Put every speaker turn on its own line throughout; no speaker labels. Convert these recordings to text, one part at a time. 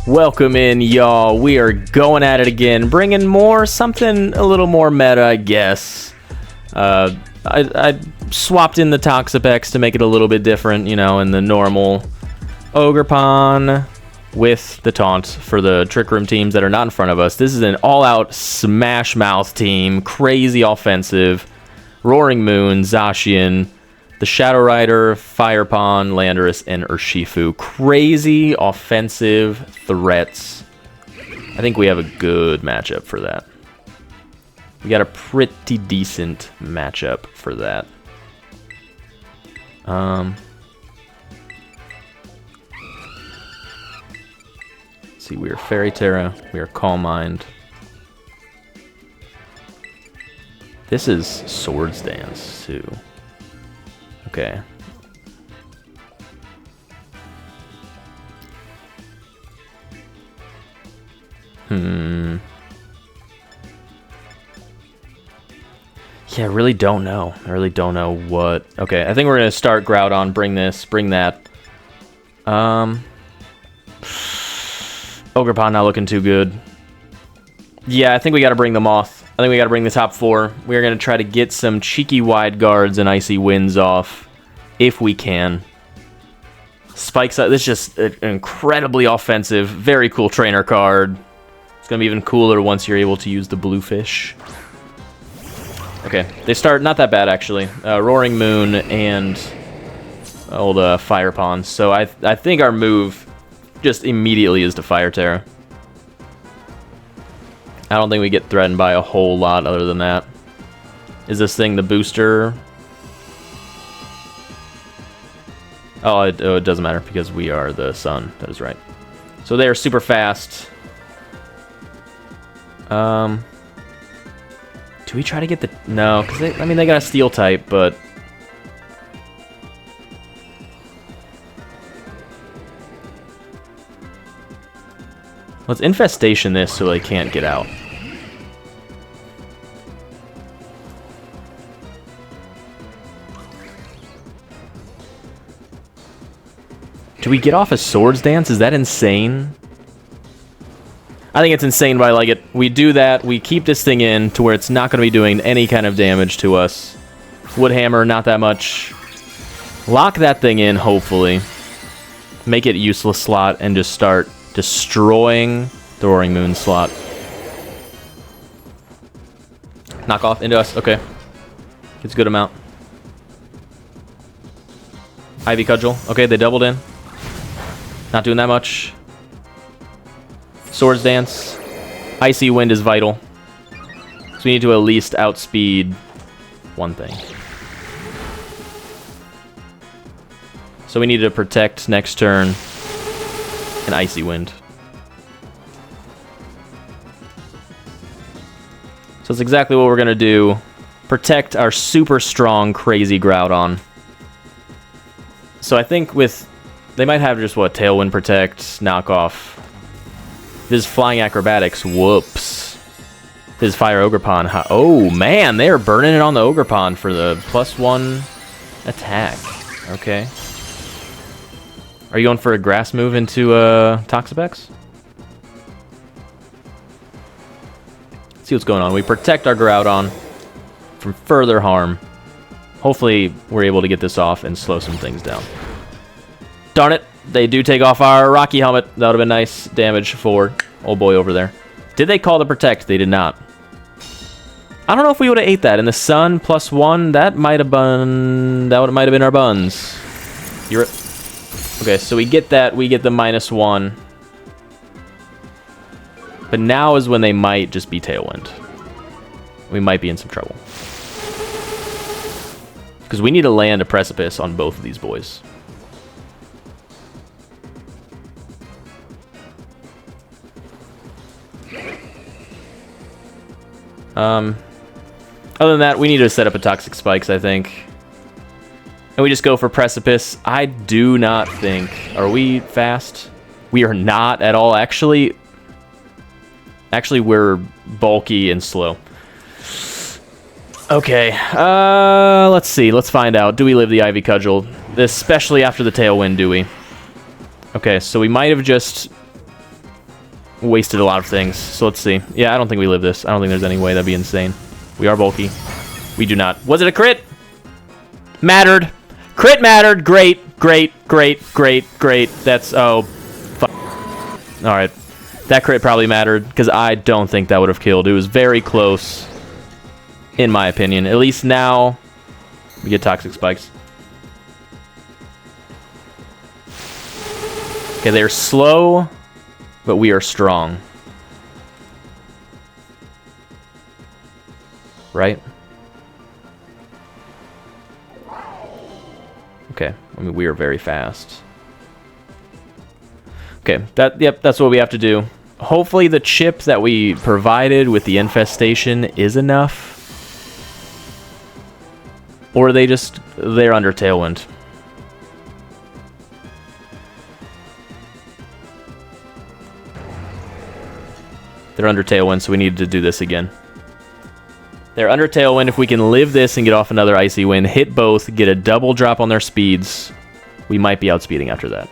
Welcome in, y'all. We are going at it again, bringing something a little more meta, I guess. I swapped in the Toxapex to make it a little bit different, in the normal Ogerpon with the taunt for the Trick Room teams that are not in front of us. This is an all-out Smash Mouth team, crazy offensive. Roaring Moon, Zacian, the Shadow Rider, Firepon, Landorus, and Urshifu. Crazy offensive threats. I think we have a good matchup for that. We got a pretty decent matchup for that. Let's see, we are Fairy Terra, we are Calm Mind. This is Swords Dance, too. Okay. Yeah, I really don't know. I really don't know what... Okay, I think we're going to start Groudon, bring this, bring that. Ogerpon not looking too good. Yeah, I think we got to bring the Moth. I think we got to bring the top four. We're going to try to get some cheeky wide guards and icy winds off, if we can. Spikes, this is just an incredibly offensive, very cool trainer card. It's going to be even cooler once you're able to use the blue fish. Okay, they start not that bad, actually. Roaring Moon and old Firepon. So I think our move just immediately is to Fire Terra. I don't think we get threatened by a whole lot other than that. Is this thing the booster? Oh, it doesn't matter because we are the sun. That is right. So they are super fast. Do we try to get the... No, because they got a steel type, but... Let's infestation this so they can't get out. Do we get off a Swords Dance? Is that insane? I think it's insane, but I like it. We do that, we keep this thing in to where it's not going to be doing any kind of damage to us. Woodhammer, not that much. Lock that thing in, hopefully. Make it useless slot and just start destroying the Roaring Moon slot. Knock off into us. Okay. Gets a good amount. Ivy Cudgel. Okay, they doubled in. Not doing that much. Swords Dance. Icy Wind is vital. So we need to at least outspeed one thing. So we need to protect next turn an Icy Wind. So that's exactly what we're going to do. Protect our super strong, crazy Groudon. So I think with... They might have just, what, Tailwind Protect, Knock Off. This is Flying Acrobatics. Whoops. This is Fire Ogerpon. Oh, man, they are burning it on the Ogerpon for the +1 attack. Okay. Are you going for a grass move into Toxapex? Let's see what's going on. We protect our Groudon from further harm. Hopefully, we're able to get this off and slow some things down. Darn it. They do take off our Rocky Helmet. That would have been nice damage for old boy over there. Did they call the Protect? They did not. I don't know if we would have ate that. In the sun, +1, that might have been... That might have been our buns. You're... Okay, so we get that. We get the -1. But now is when they might just be Tailwind. We might be in some trouble. Because we need to land a Precipice on both of these boys. Other than that, we need to set up a Toxic Spikes, I think. And we just go for Precipice. I do not think... Are we fast? We are not at all. Actually, we're bulky and slow. Okay. Let's see. Let's find out. Do we live the Ivy Cudgel? Especially after the Tailwind, do we? Okay, so we might have just wasted a lot of things. So let's see. Yeah, I don't think we live this. I don't think there's any way. That'd be insane. We are bulky. We do not. Was it a crit? Mattered. Crit mattered. Great, great, great, great, great. That's... Oh, fuck. Alright. That crit probably mattered, because I don't think that would have killed. It was very close, in my opinion. At least now, we get Toxic Spikes. Okay, they're slow, but we are strong. Right? Okay, I mean, we are very fast. Okay, yep, that's what we have to do. Hopefully the chip that we provided with the infestation is enough. Or they're under Tailwind. They're under Tailwind, so we need to do this again. They're under Tailwind. If we can live this and get off another Icy Wind, hit both, get a double drop on their speeds, we might be outspeeding after that.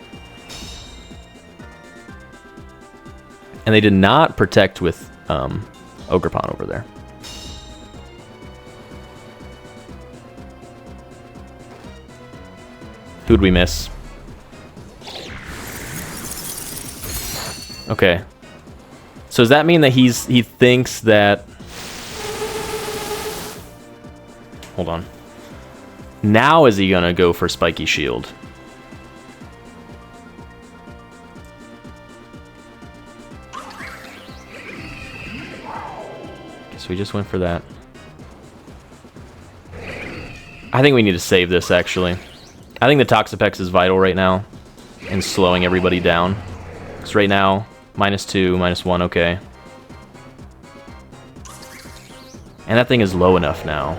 And they did not protect with Ogerpon over there. Who'd we miss? Okay. So does that mean that he thinks that... Hold on. Now is he gonna go for Spiky Shield? Guess we just went for that. I think we need to save this, actually. I think the Toxapex is vital right now in slowing everybody down. Because right now, -2, -1, okay. And that thing is low enough now.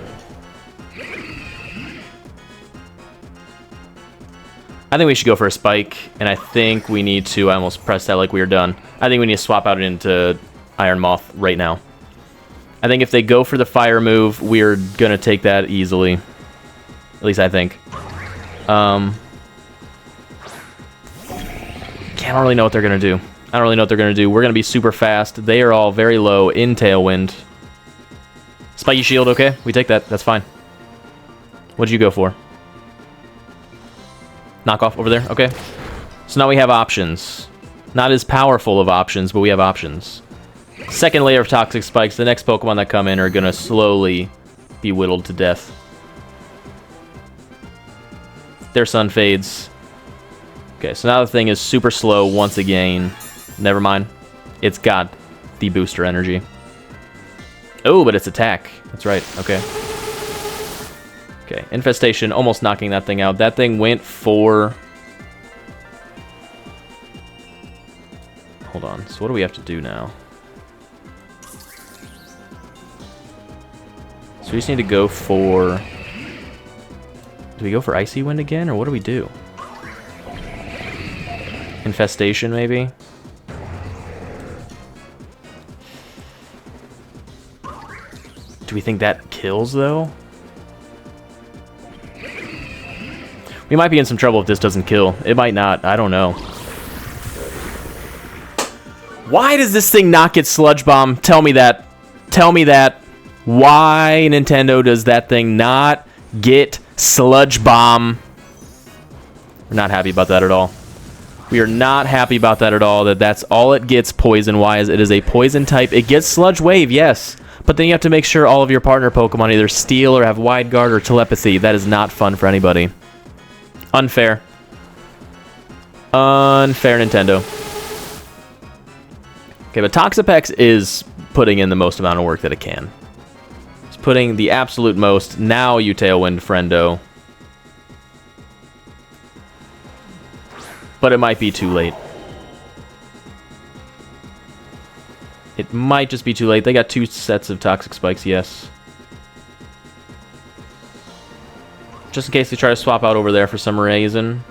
I think we should go for a Spike, and I think we need to... I almost pressed that like we were done. I think we need to swap out into Iron Moth right now. I think if they go for the fire move, we're going to take that easily. At least I think. I don't really know what they're going to do. I don't really know what they're going to do. We're going to be super fast. They are all very low in Tailwind. Spiky Shield, okay. We take that. That's fine. What'd you go for? Knockoff over there? Okay. So now we have options. Not as powerful of options, but we have options. Second layer of Toxic Spikes. The next Pokemon that come in are going to slowly be whittled to death. Their sun fades. Okay, so now the thing is super slow once again. Never mind. It's got the booster energy. Oh, but it's attack. That's right. Okay. Okay, Infestation, almost knocking that thing out. That thing went for... Hold on. So what do we have to do now? So we just need to go for... Do we go for Icy Wind again, or what do we do? Infestation, maybe? Do we think that kills, though? We might be in some trouble if this doesn't kill. It might not. I don't know. Why does this thing not get Sludge Bomb? Tell me that. Tell me that. Why, Nintendo, does that thing not get Sludge Bomb? We're not happy about that at all. We are not happy about that at all. That's all it gets poison-wise. It is a poison type. It gets Sludge Wave, yes. But then you have to make sure all of your partner Pokemon either steal or have Wide Guard or Telepathy. That is not fun for anybody. Unfair. Unfair, Nintendo. Okay, but Toxapex is putting in the most amount of work that it can. It's putting the absolute most. Now you Tailwind, friendo. But it might be too late. It might just be too late. They got 2 sets of Toxic Spikes, yes. Just in case they try to swap out over there for some reason.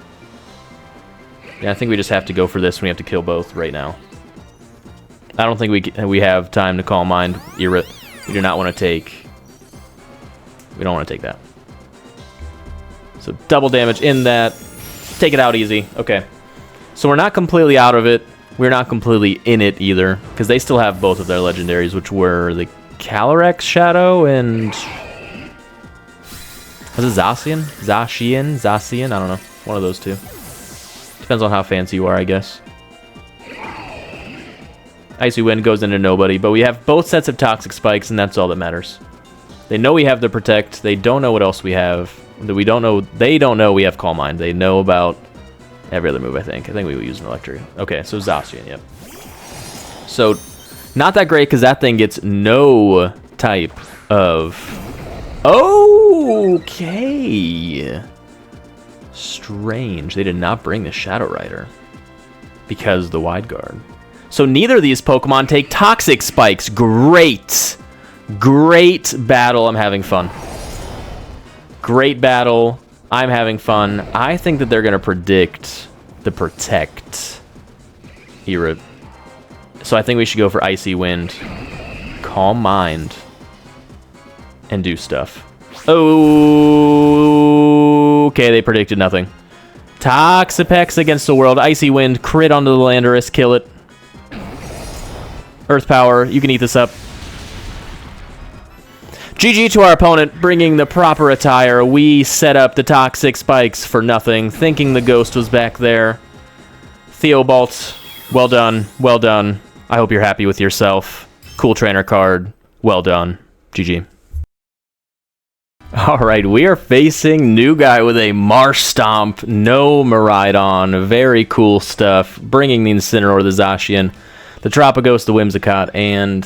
Yeah, I think we just have to go for this when we have to kill both right now. I don't think we have time to Calm Mind. We do not want to take... We don't want to take that. So double damage in that. Take it out easy. Okay. So we're not completely out of it. we're not completely in it either, because they still have both of their legendaries, which were the Calyrex Shadow and... was it Zacian? Zacian? I don't know. One of those two. Depends on how fancy you are, I guess. Icy Wind goes into nobody, but we have both sets of Toxic Spikes, and that's all that matters. They know we have the Protect. They don't know what else we have. We don't know. They don't know we have Calm Mind. They know about every other move, I think. I think we will use an Electric. Okay, so Zacian, yep. So, not that great, because that thing gets no type of... Okay. Strange. They did not bring the Shadow Rider because the Wide Guard. So neither of these Pokemon take Toxic Spikes. Great. Great battle. I'm having fun. Great battle. I'm having fun. I think that they're going to predict the Protect era. So I think we should go for Icy Wind, Calm Mind, and do stuff. Oh, okay, they predicted nothing. Toxapex against the world. Icy Wind, crit onto the Landorus, kill it. Earth Power, you can eat this up. GG to our opponent, bringing the proper attire. We set up the Toxic Spikes for nothing, thinking the Ghost was back there. Theobalt, well done, well done. I hope you're happy with yourself. Cool trainer card, well done. GG. Alright, we are facing new guy with a Marsh Stomp, no Miraidon, very cool stuff. Bringing the Incineroar, the Zacian, the Tropicos, the Whimsicott, and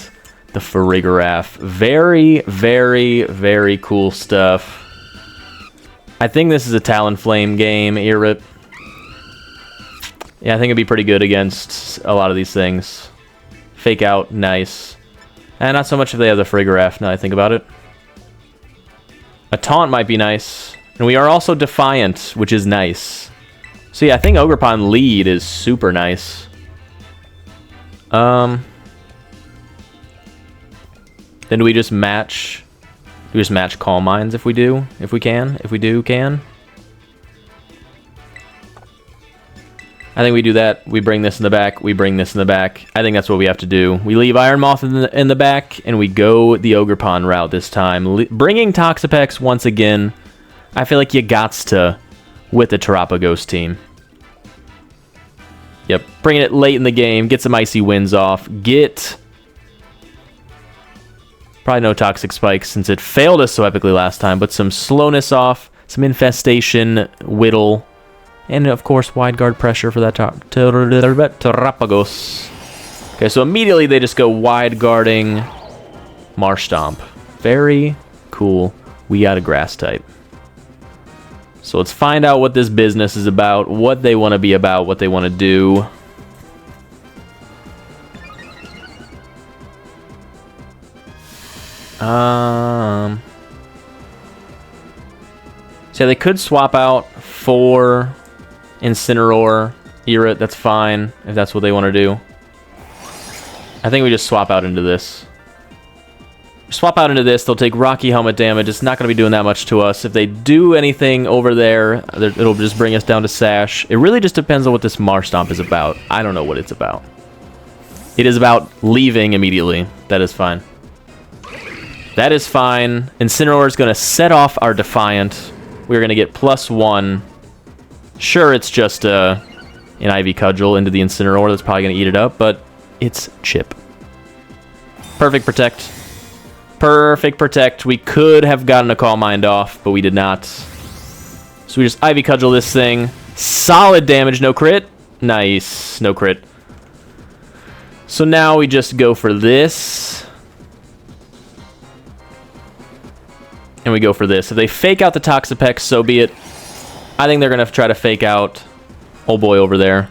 the Farigiraf. Very, very, very cool stuff. I think this is a Talonflame game, Irrit. Yeah, I think it'd be pretty good against a lot of these things. Fake Out, nice. And not so much if they have the Farigiraf, now that I think about it. A Taunt might be nice. And we are also Defiant, which is nice. So yeah, I think Ogerpon lead is super nice. Then do we just match... Do we just match Calm Minds if we do? If we can? If we do, can? I think we do that. We bring this in the back. We bring this in the back. I think that's what we have to do. We leave Iron Moth in the back, and we go the Ogerpon route this time. Bringing Toxapex once again. I feel like you gots to with the Terapagos team. Yep, bringing it late in the game. Get some Icy Winds off. Get... Probably no Toxic Spikes since it failed us so epically last time, but some slowness off. Some Infestation, Whittle. And, of course, Wide Guard pressure for that Terapagos. Okay, so immediately they just go Wide Guarding Marsh Stomp. Very cool. We got a Grass type. So let's find out what this business is about, what they want to be about, what they want to do. So they could swap out for Incineroar, Irrit, that's fine, if that's what they want to do. I think we just swap out into this. Swap out into this, they'll take Rocky Helmet damage. It's not going to be doing that much to us. If they do anything over there, it'll just bring us down to Sash. It really just depends on what this Marsh Stomp is about. I don't know what it's about. It is about leaving immediately. That is fine. That is fine. Incineroar is going to set off our Defiant. We're going to get +1. Sure, it's just an Ivy Cudgel into the Incineroar that's probably going to eat it up, but it's Chip. Perfect Protect. Perfect Protect. We could have gotten a Calm Mind off, but we did not. So we just Ivy Cudgel this thing. Solid damage, no crit. Nice, no crit. So now we just go for this. And we go for this. If they fake out the Toxapex, so be it. I think they're going to try to fake out old boy over there.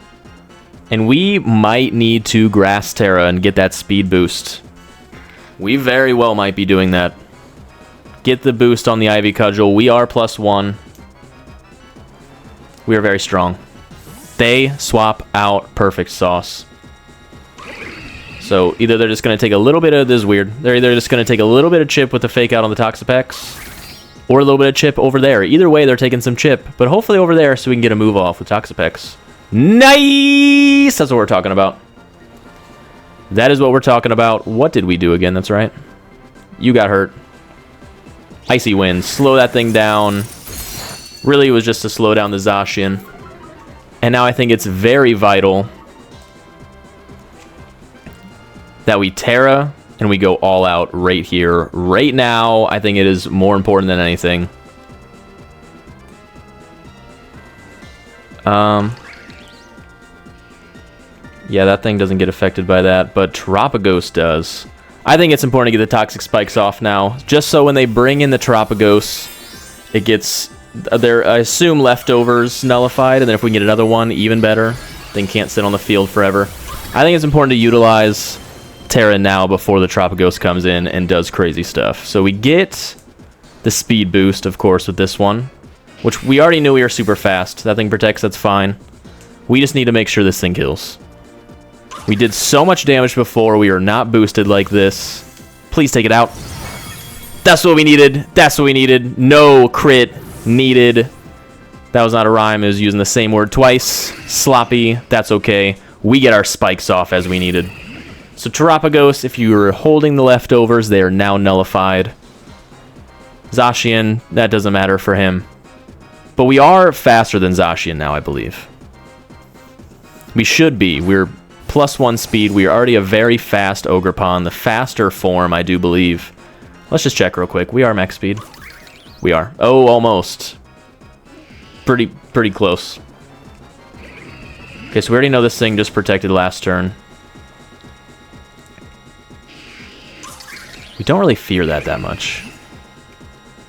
And we might need to Grass Terra and get that speed boost. We very well might be doing that. Get the boost on the Ivy Cudgel. We are +1. We are very strong. They swap out Perfect Sauce. So either they're just going to take a little bit of this weird. They're either just going to take a little bit of chip with the fake out on the Toxapex, or a little bit of chip over there. Either way, they're taking some chip, but hopefully over there so we can get a move off with Toxapex. Nice! That's what we're talking about. That is what we're talking about. What did we do again? That's right. You got hurt. Icy Wind. Slow that thing down. Really, it was just to slow down the Zacian. And now I think it's very vital that we Terra and we go all out right here. Right now, I think it is more important than anything. Yeah, that thing doesn't get affected by that, but Terapagos does. I think it's important to get the Toxic Spikes off now, just so when they bring in the Terapagos, it gets their, I assume, leftovers nullified, and then if we can get another one, even better. Thing can't sit on the field forever. I think it's important to utilize Terra now before the Terapagos comes in and does crazy stuff. So we get the speed boost, of course, with this one, which we already knew we are super fast. That thing protects, that's fine. We just need to make sure this thing kills. We did so much damage before. We are not boosted like this. Please take it out. That's what we needed. That's what we needed. No crit needed. That was not a rhyme. It was using the same word twice. Sloppy. That's okay. We get our spikes off as we needed. So Terapagos, if you were holding the leftovers, they are now nullified. Zacian, that doesn't matter for him. But we are faster than Zacian now, I believe. We should be. We're +1 speed. We are already a very fast Ogerpon. The faster form, I do believe. Let's just check real quick. We are max speed. We are. Oh, almost. Pretty close. Okay, so we already know this thing just protected last turn. We don't really fear that much.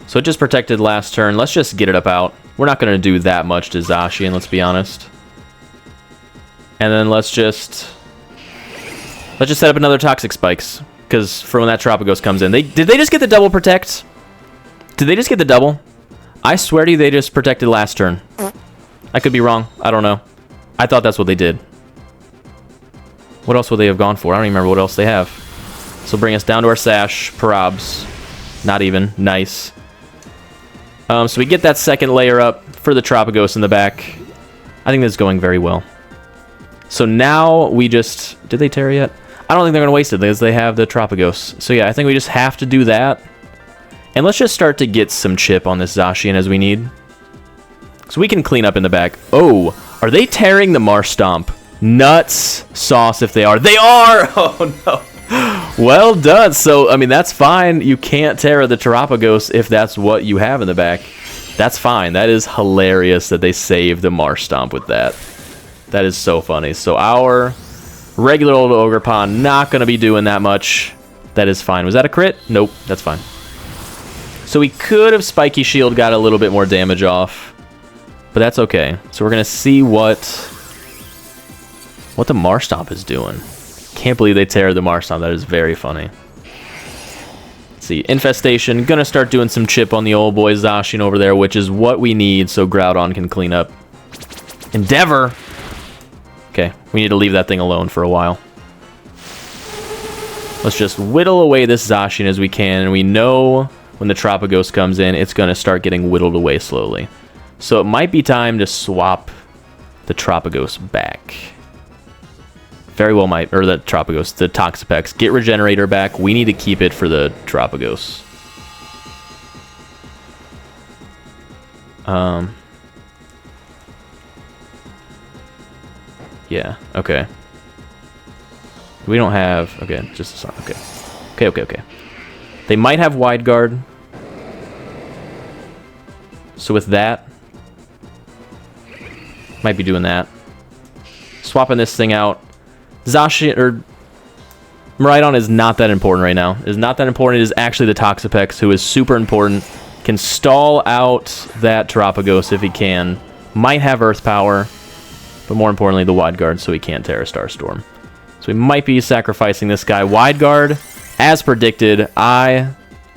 So it just protected last turn. Let's just get it up out. We're not going to do that much to Zacian, let's be honest. And then let's just set up another Toxic Spikes. Because for when that Terapagos comes in. Did they just get the double protect? Did they just get the double? I swear to you they just protected last turn. I could be wrong. I don't know. I thought that's what they did. What else would they have gone for? I don't even remember what else they have. So bring us down to our Sash. Parabs. Not even. Nice. So we get that second layer up for the Terapagos in the back. I think this is going very well. So now we just... Did they Terra yet? I don't think they're going to waste it because they have the Terapagos. So yeah, I think we just have to do that. And let's just start to get some chip on this Zacian as we need. So we can clean up in the back. Oh, are they tearing the Marshtomp? Nuts sauce if they are. They are! Oh no. Well done. So, I mean, that's fine. You can't Terra the Terapagos if that's what you have in the back. That's fine. That is hilarious that they saved the Marshtomp with that. That is so funny. So our regular old Ogerpon not going to be doing that much. That is fine. Was that a crit? Nope. That's fine. So we could have Spiky Shield got a little bit more damage off. But that's okay. So we're going to see what the Marshtomp is doing. Can't believe they tear the Marshtomp. That is very funny. Let's see. Infestation. Going to start doing some chip on the old boy Zacian over there, which is what we need so Groudon can clean up. Endeavor! Okay, we need to leave that thing alone for a while. Let's just whittle away this Zacian as we can, and we know when the Terapagos comes in, it's going to start getting whittled away slowly. So it might be time to swap the Terapagos back. Very well might, or the Terapagos, the Toxapex. Get Regenerator back. We need to keep it for the Terapagos. Yeah, okay. We don't have... Okay, just a song. Okay. Okay. They might have Wide Guard. So with that... Might be doing that. Swapping this thing out. Zacian, or... Miraidon is not that important right now. It is not that important. It is actually the Toxapex, who is super important. Can stall out that Terapagos if he can. Might have Earth Power. But more importantly, the Wide Guard, so he can't Terra Starstorm. So we might be sacrificing this guy. Wide Guard, as predicted. I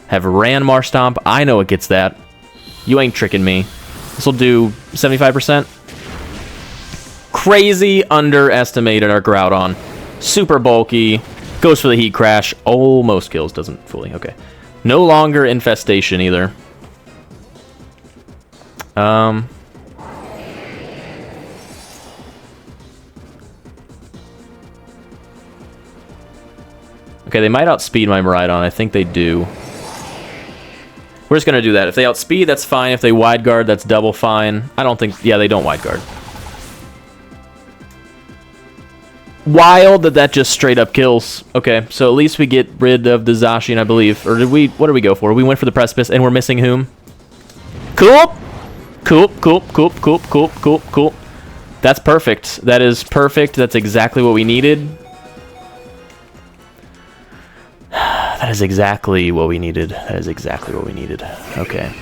have ran Marshtomp. I know it gets that. You ain't tricking me. This will do 75%. Crazy underestimated our Groudon. Super bulky. Goes for the Heat Crash. Almost kills. Doesn't fully. Okay. No longer Infestation either. Okay, they might outspeed my Miraidon. I think they do. We're just going to do that. If they outspeed, that's fine. If they wide guard, that's double fine. I don't think... Yeah, they don't wide guard. Wild that just straight up kills. Okay, so at least we get rid of the Zacian, I believe. Or did we... What did we go for? We went for the Precipice, and we're missing whom? Cool! Cool, cool, cool, cool, cool, cool, cool. That's perfect. That is perfect. That's exactly what we needed. That is exactly what we needed. That is exactly what we needed. Okay.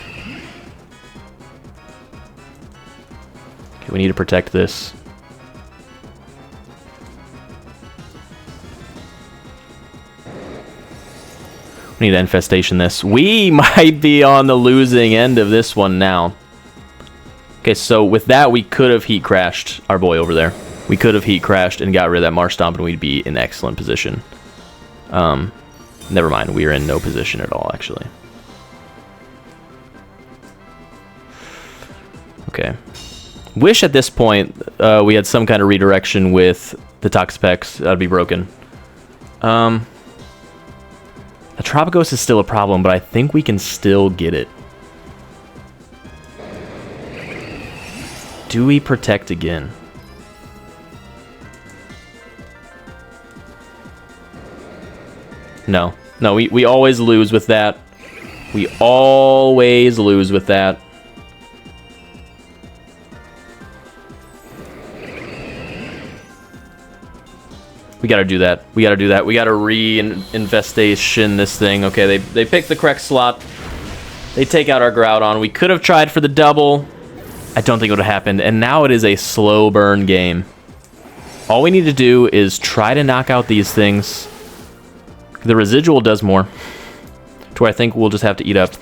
Okay, we need to protect this. We need to infestation this. We might be on the losing end of this one now. Okay, so with that, we could have heat crashed our boy over there. We could have heat crashed and got rid of that Marsh Stomp, and we'd be in excellent position. Never mind, we are in no position at all, actually. Okay. Wish at this point we had some kind of redirection with the Toxapex. That'd be broken. The Tropicos is still a problem, but I think we can still get it. Do we protect again? No. No, we always lose with that. We always lose with that. We gotta do that. We gotta do that. We gotta re-infestation this thing. Okay, they pick the correct slot. They take out our Groudon. We could have tried for the double. I don't think it would have happened. And now it is a slow burn game. All we need to do is try to knock out these things. The residual does more. To where I think we'll just have to eat up.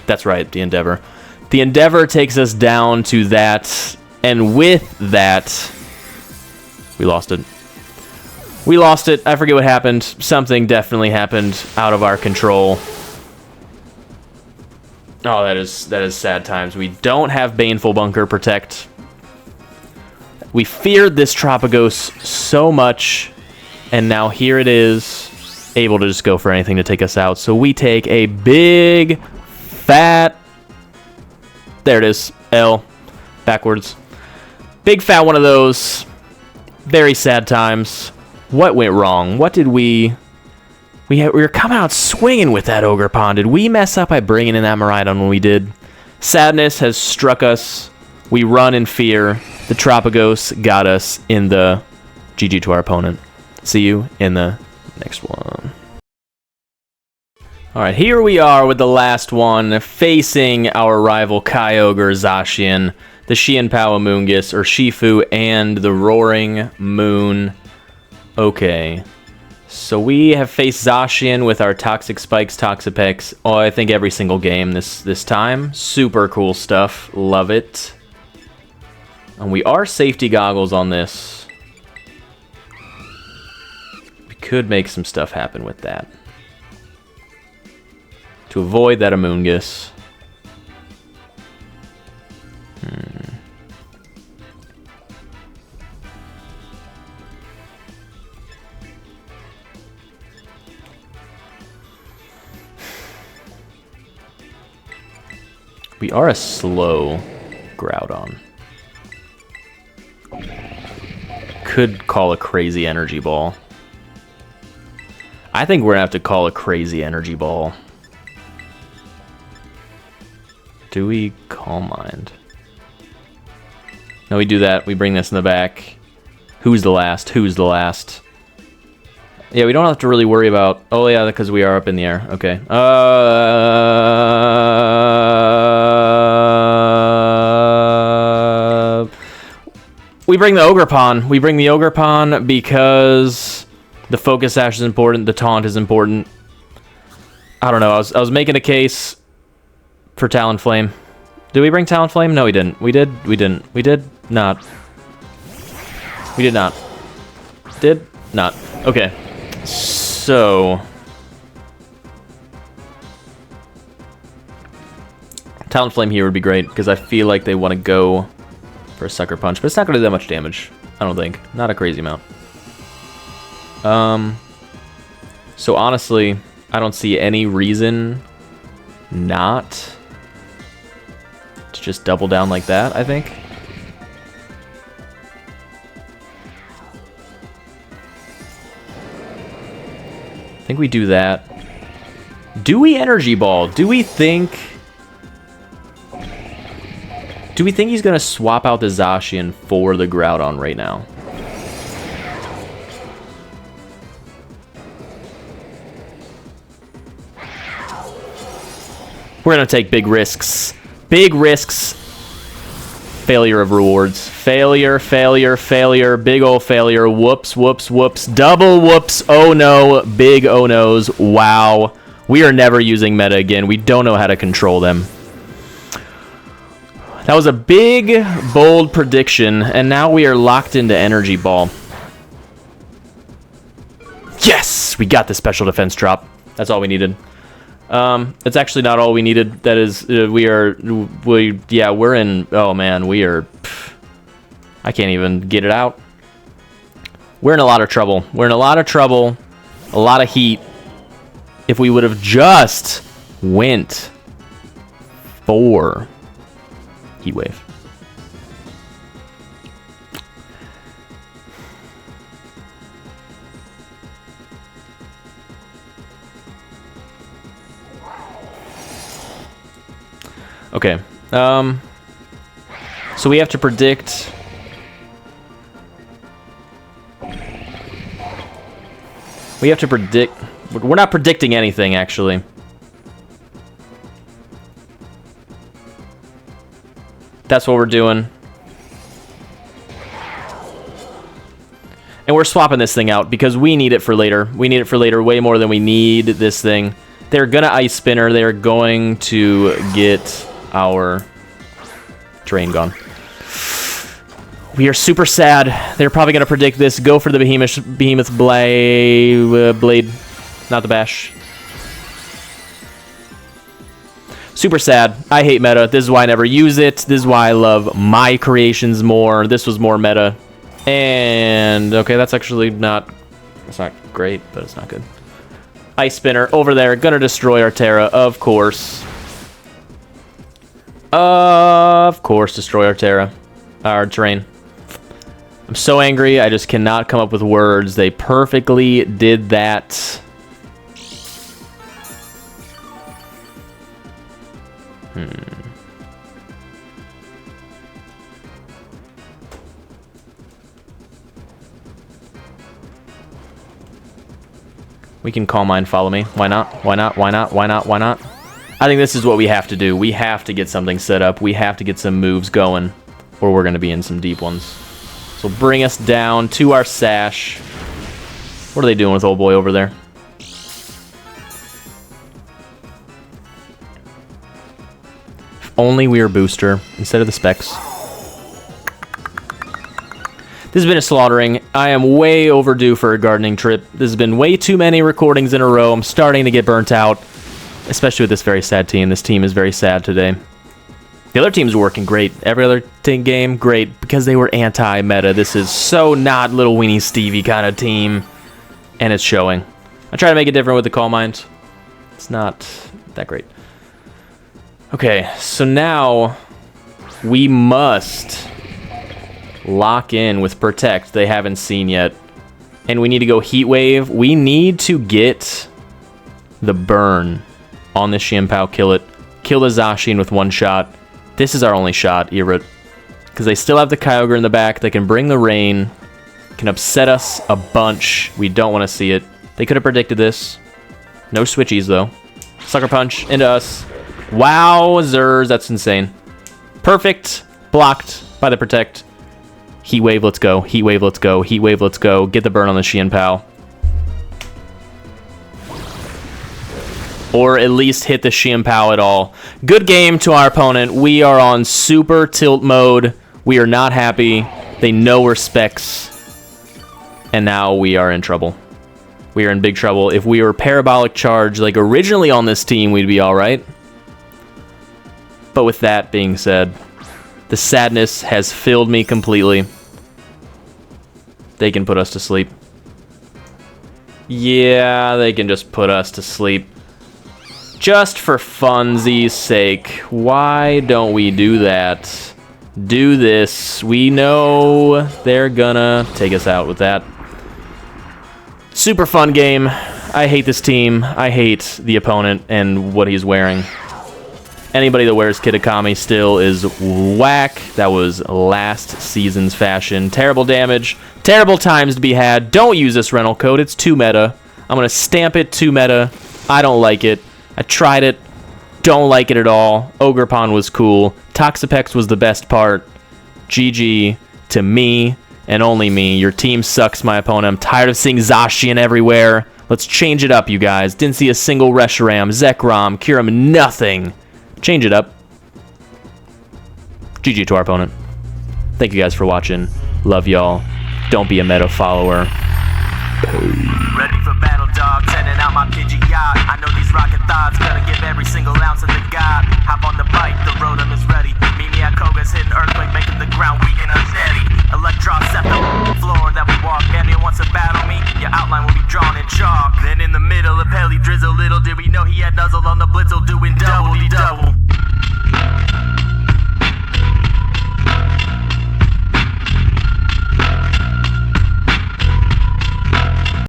That's right, the Endeavor. The Endeavor takes us down to that. And with that, we lost it. We lost it. I forget what happened. Something definitely happened out of our control. Oh, that is sad times. We don't have Baneful Bunker protect. We feared this Tropicos so much. And now here it is, able to just go for anything to take us out. So we take a big, fat... There it is. L. Backwards. Big fat one of those. Very sad times. What went wrong? What did we... We were coming out swinging with that Ogerpon. Did we mess up by bringing in that Miraidon when we did? Sadness has struck us. We run in fear. The Tropicos got us in the GG to our opponent. See you in the next one. Alright, here we are with the last one, facing our rival Kyogre Zacian, the Xianpao Amoonguss, or Shifu, and the Roaring Moon. Okay. So we have faced Zacian with our Toxic Spikes, Toxapex, I think every single game this time. Super cool stuff. Love it. And we are safety goggles on this. Could make some stuff happen with that. To avoid that Amoonguss. We are a slow Groudon. Could call a crazy energy ball. I think we're gonna have to call a crazy energy ball. Do we Calm Mind? No, we do that. We bring this in the back. Who's the last? Who's the last? Yeah, we don't have to really worry about... Oh, yeah, because we are up in the air. Okay. We bring the Ogerpon. We bring the Ogerpon because... The Focus Sash is important. The Taunt is important. I don't know. I was making a case for Talonflame. Did we bring Talonflame? No, we didn't. We did. We didn't. We did not. We did not. Did not. Okay. So... Talonflame here would be great, because I feel like they want to go for a Sucker Punch, but it's not going to do that much damage. I don't think. Not a crazy amount. So honestly, I don't see any reason not to just double down like that, I think. I think we do that. Do we Energy Ball? Do we think he's gonna swap out the Zacian for the Groudon right now? We're gonna take big risks. Big risks. Failure of rewards. Failure, failure, failure. Big ol' failure. Whoops, whoops, whoops. Double whoops. Oh no. Big oh no's. Wow. We are never using meta again. We don't know how to control them. That was a big, bold prediction, and now we are locked into Energy Ball. Yes! We got the special defense drop. That's all we needed. It's actually not all we needed. That is, we're in, oh man, we are, I can't even get it out. We're in a lot of trouble. We're in a lot of trouble, a lot of heat. If we would have just went for Heat Wave. Okay. So we have to predict. We have to predict. We're not predicting anything, actually. That's what we're doing. And we're swapping this thing out because we need it for later. We need it for later way more than we need this thing. They're going to Ice Spinner. They're going to get our Drain gone. We are super sad. They're probably going to predict this. Go for the Behemoth Blade. Not the Bash. Super sad. I hate meta. This is why I never use it. This is why I love my creations more. This was more meta. And, okay, that's actually not... That's not great, but it's not good. Ice Spinner over there. Gonna destroy our Terra, of course. Of course, destroy our Terra. Our Terrain. I'm so angry. I just cannot come up with words. They perfectly did that. We can Calm Mind, follow me. Why not? Why not? Why not? Why not? Why not? I think this is what we have to do. We have to get something set up. We have to get some moves going, or we're going to be in some deep ones. So bring us down to our Sash. What are they doing with old boy over there? If only we were Booster instead of the Specs. This has been a slaughtering. I am way overdue for a gardening trip. This has been way too many recordings in a row. I'm starting to get burnt out, especially with this very sad team. This team is very sad today. The other teams were working great. Every other game, great, because they were anti-meta. This is so not Little Weenie Stevie kind of team, and it's showing. I try to make it different with the Calm Mind. It's not that great. Okay, so now we must lock in with Protect. They haven't seen yet. And we need to go Heat Wave. We need to get the burn on this Xianpao. Kill it. Kill the Zacian with one shot. This is our only shot, Irrit. Because they still have the Kyogre in the back. They can bring the rain. Can upset us a bunch. We don't want to see it. They could have predicted this. No switchies, though. Sucker Punch into us. Wowzers. That's insane. Perfect. Blocked by the Protect. Heat Wave, let's go. Heat Wave, let's go. Heat Wave, let's go. Get the burn on the Xianpao. Or at least hit the Xianpao at all. Good game to our opponent. We are on super tilt mode. We are not happy. They know we're Specs. And now we are in trouble. We are in big trouble. If we were Parabolic Charge like originally on this team, we'd be alright. But with that being said, the sadness has filled me completely. They can put us to sleep. Yeah, they can just put us to sleep. Just for funsies' sake, why don't we do that? Do this. We know they're gonna take us out with that. Super fun game. I hate this team. I hate the opponent and what he's wearing. Anybody that wears Kitakami still is whack. That was last season's fashion. Terrible damage. Terrible times to be had. Don't use this rental code. It's too meta. I'm going to stamp it too meta. I don't like it. I tried it. Don't like it at all. Ogerpon was cool. Toxapex was the best part. GG to me and only me. Your team sucks, my opponent. I'm tired of seeing Zacian everywhere. Let's change it up, you guys. Didn't see a single Reshiram, Zekrom, Kyurem, nothing. Change it up. GG to our opponent. Thank you guys for watching. Love y'all. Don't be a meta follower.
Ready for battle, dog, sending out my Pidgey yacht. I know these rocket thoughts, gonna give every single ounce of the god. Hop on the bike, the